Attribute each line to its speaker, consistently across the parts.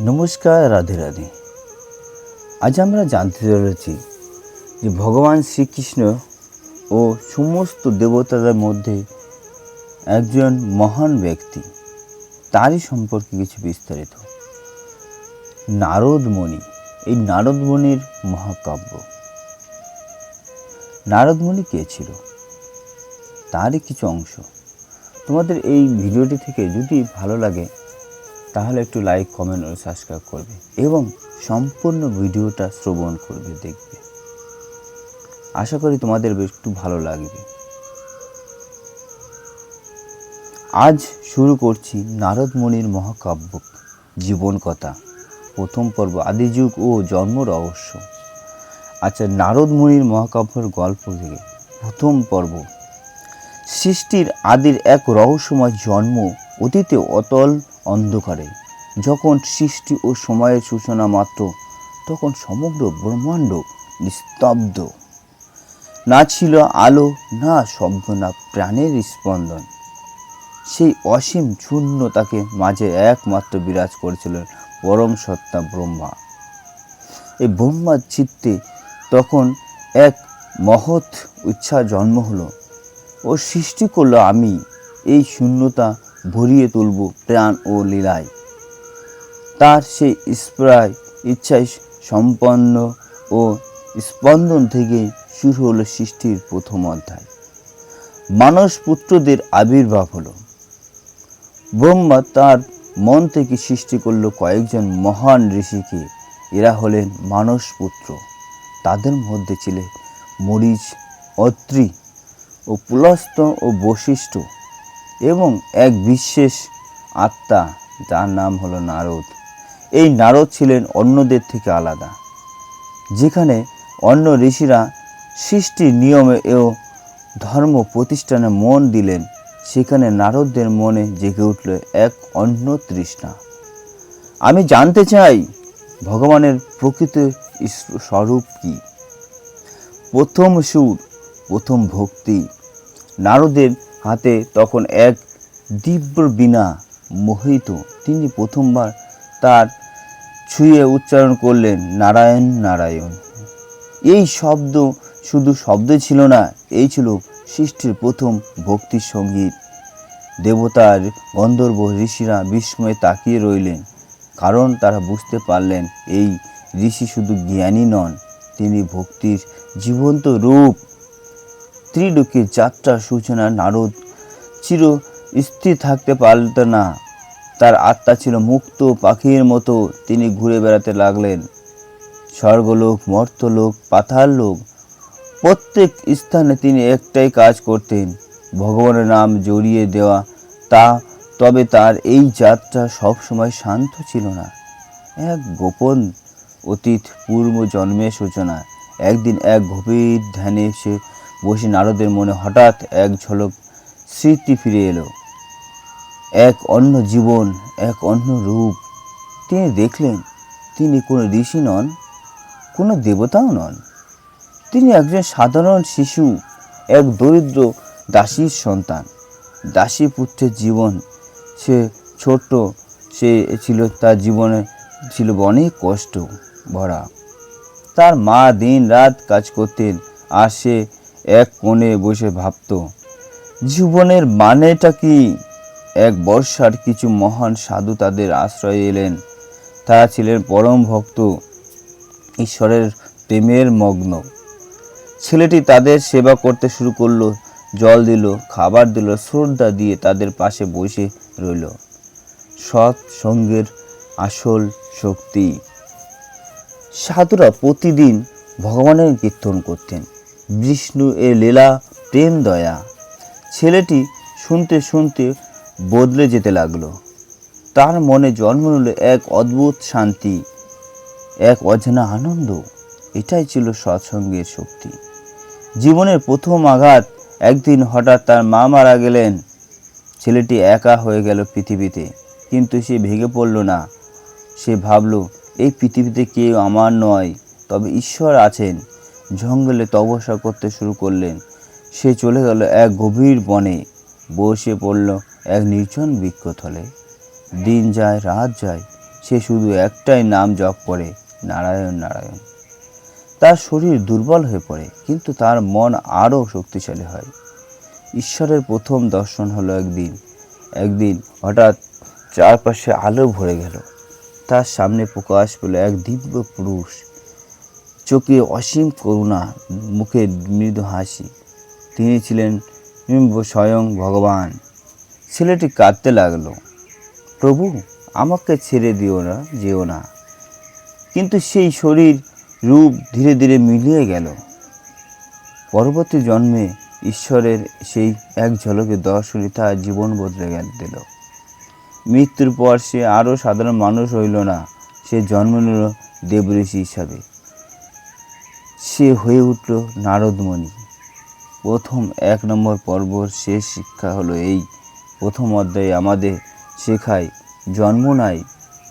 Speaker 1: নমস্কার, রাধে রাধে। আজ আমরা জানতে চলেছি যে ভগবান শ্রীকৃষ্ণ ও সমস্ত দেবতাদের মধ্যে একজন মহান ব্যক্তি, তারই সম্পর্কে কিছু বিস্তারিত। নারদমণি, এই নারদমণির মহাকাব্য। নারদমণি কে ছিল, তারই কিছু অংশ তোমাদের এই ভিডিওটি থেকে যদি ভালো লাগে তাহলে একটু লাইক, কমেন্ট ও সাবস্ক্রাইব করবে এবং সম্পূর্ণ ভিডিওটা শ্রবণ করবে, দেখবে। আশা করি তোমাদের একটু ভালো লাগবে। আজ শুরু করছি নারদমণির মহাকাব্য জীবন কথা, প্রথম পর্ব, আদিযুগ ও জন্ম রহস্য। আচ্ছা, নারদমণির মহাকাব্যের গল্প থেকে প্রথম পর্ব। সৃষ্টির আদির এক রহস্যময় জন্ম, অতীতে অতল অন্ধকারে। যখন সৃষ্টি ও সময়ের সূচনা মাত্র, তখন সমগ্র ব্রহ্মাণ্ড নিস্তব্ধ। না ছিল আলো, না শব্দ, না প্রাণের স্পন্দন। সেই অসীম শূন্যতাকে মাঝে একমাত্র বিরাজ করেছিলেন পরম সত্তা ব্রহ্মা। এই ব্রহ্মার চিত্তে তখন এক মহৎ ইচ্ছা জন্ম হলো। ও সৃষ্টি করলো, আমি এই শূন্যতা ভরিয়ে তুলব প্রাণ ও লীলায়। তার সেই স্প্রায় ইচ্ছায় সম্পন্ন ও স্পন্দন থেকে শুরু হলো সৃষ্টির প্রথম অধ্যায়। মানস পুত্রদের আবির্ভাব হলো। ব্রহ্মা তার মন থেকে সৃষ্টি করলো কয়েকজন মহান ঋষিকে। এরা হলেন মানস পুত্র। তাদের মধ্যে ছিলেন মরীচ, অত্রি ও পুলস্ত ও বশিষ্ঠ এবং এক বিশেষ আত্মা যার নাম হলো নারদ। এই নারদ ছিলেন অন্যদের থেকে আলাদা। যেখানে অন্য ঋষিরা সৃষ্টির নিয়মে ও ধর্ম প্রতিষ্ঠানে মন দিলেন, সেখানে নারদদের মনে জেগে উঠল এক অন্য তৃষ্ণা। আমি জানতে চাই ভগবানের প্রকৃত স্বরূপ কি। প্রথম সুর, প্রথম ভক্তি। নারদের হাতে তখন এক দিব্য বীণা মোহিত। তিনি প্রথমবার তার ছুঁয়ে উচ্চারণ করলেন নারায়ণ নারায়ণ। এই শব্দ শুধু শব্দ ছিল না, এই ছিল সৃষ্টির প্রথম ভক্তির সঙ্গীত। দেবতার গন্ধর্ব ঋষিরা বিস্ময়ে তাকিয়ে রইলেন, কারণ তারা বুঝতে পারলেন এই ঋষি শুধু জ্ঞানী নন, তিনি ভক্তির জীবন্ত রূপ। ত্রিলোকের যাত্রার সূচনা। নারদ চির স্থির থাকতে পারতেন না। তার আত্মা ছিল মুক্ত পাখির মতো। তিনি ঘুরে বেড়াতে লাগলেন স্বর্গলোক, মর্ত্যলোক, পাতাল লোক। প্রত্যেক স্থানে তিনি একটাই কাজ করতেন, ভগবানের নাম জড়িয়ে দেওয়া। তবে তার এই যাত্রা সবসময় শান্ত ছিল না। এক গোপন অতীত পূর্ব জন্মের সূচনা। একদিন এক গভীর ধ্যানে সে বসে নারদের মনে হঠাৎ এক ঝলক স্মৃতি ফিরে এলো। এক অন্য জীবন, এক অন্য রূপ। তিনি দেখলেন তিনি কোনো ঋষি নন, কোনো দেবতাও নন। তিনি একজন সাধারণ শিশু, এক দরিদ্র দাসীর সন্তান। দাসী পুত্রের জীবন সে ছোট্ট, সে ছিল, তার জীবনে ছিল অনেক কষ্ট ভরা। তার মা দিন রাত কাজ করতেন আর সে এক কোণে বসে ভাবত জীবনের মানেটা কি। এক বর্ষার কিছু মহান সাধু তাদের আশ্রয়ে এলেন। তারা ছিলেন পরম ভক্ত, ঈশ্বরের প্রেমের মগ্ন। ছেলেটি তাদের সেবা করতে শুরু করলো, জল দিল, খাবার দিল, শ্রদ্ধা দিয়ে তাদের পাশে বসে রইল। সৎ সঙ্গের আসল শক্তি। সাধুরা প্রতিদিন ভগবানের কীর্তন করতেন, বিষ্ণু এর লীলা, প্রেম, দয়া। ছেলেটি শুনতে শুনতে বদলে যেতে লাগলো। তার মনে জন্ম নিল এক অদ্ভুত শান্তি, এক অজানা আনন্দ। এটাই ছিল সৎসঙ্গের শক্তি। জীবনের প্রথম আঘাত। একদিন হঠাৎ তার মা মারা গেলেন। ছেলেটি একা হয়ে গেল পৃথিবীতে, কিন্তু সে ভেঙে পড়ল না। সে ভাবল, এই পৃথিবীতে কেউ আমার নয়, তবে ঈশ্বর আছেন। জঙ্গলে তপস্যা করতে শুরু করলেন। সে চলে গেল এক গভীর বনে, বসে পড়ল এক নির্জন বৃক্ষতলে। দিন যায়, রাত যায়, সে শুধু একটাই নাম জপ করে, নারায়ণ নারায়ণ। তার শরীর দুর্বল হয়ে পড়ে, কিন্তু তার মন আরও শক্তিশালী হয়। ঈশ্বরের প্রথম দর্শন হলো একদিন হঠাৎ চারপাশে আলো ভরে গেল। তার সামনে প্রকাশ পেল এক দিব্য পুরুষ, চোখে অসীম করুণা, মুখে মৃদু হাসি। তিনি ছিলেন স্বয়ং ভগবান। ছেলেটি কাঁদতে লাগলো, প্রভু, আমাকে ছেড়ে যেও না। কিন্তু সেই শরীর রূপ ধীরে ধীরে মিলিয়ে গেল। পরবর্তী জন্মে ঈশ্বরের সেই এক ঝলকে দর্শনই তার জীবন বদলে দিল। মৃত্যুর পর সে আরও সাধারণ মানুষ হইল না, সে জন্ম নিল দেবঋষি হিসাবে। সে হয়ে উঠল নারদমণি। প্রথম 1 নম্বর পর্বর শেষ শিক্ষা হলো এই। প্রথম অধ্যায়ে আমাদের শেখায় জন্ম নাই,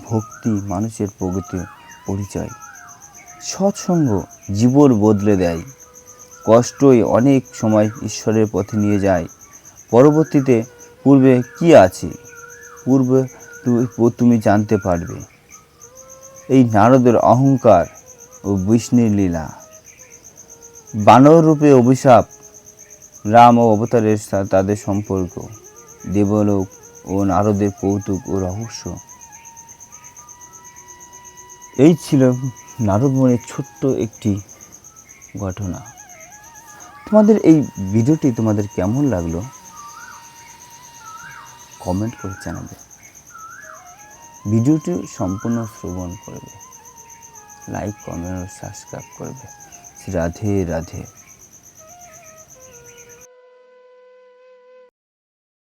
Speaker 1: ভক্তি মানুষের প্রগতি পরিচয়। সৎসঙ্গ জীবন বদলে দেয়, কষ্টই অনেক সময় ঈশ্বরের পথে নিয়ে যায়। পরবর্তীতে পূর্বে কি আছে, পূর্বে তুমি জানতে পারবে। এই নারদের অহংকার ও বিষ্ণুর লীলা, বানর রূপে অভিশাপ, রাম ও অবতারের সাথে তাদের সম্পর্ক, দেবলোক ও নারদের কৌতুক ও রহস্য। এই ছিল নারদমণির ছোট্ট একটি ঘটনা। তোমাদের এই ভিডিওটি তোমাদের কেমন লাগলো কমেন্ট করে জানাবে। ভিডিওটি সম্পূর্ণ শ্রবণ করবে, লাইক, কমেন্ট ও সাবস্ক্রাইব করবে। রাধে রাধে।